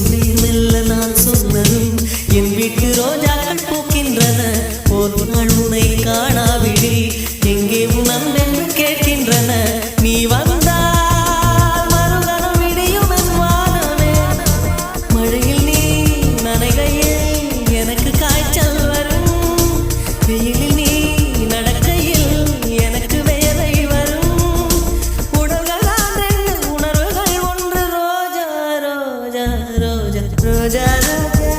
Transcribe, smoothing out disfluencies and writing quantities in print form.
மெல்ல நான் சொன்னதும் என் வீட்டு ரோஜாக்கள் பூக்கின்றன. ஒரு நாள் உன்னை காணாவிடில் எங்கே உன் அன்பென்று கேட்கின்றன. நீ வந்தால் மறுகணம் விடியும் என் வானமே. மழையில் நீ நனைகையில் எனக்கு காய்ச்சல் வரும். வெயிலில் நீ நடக்கையில் எனக்கு வேலை வரும். உடல்கள் ரெண்டு உணர்வுகள் ஒன்று. ரோஜா ரோஜா ரோஜா ரோஜா ரோஜா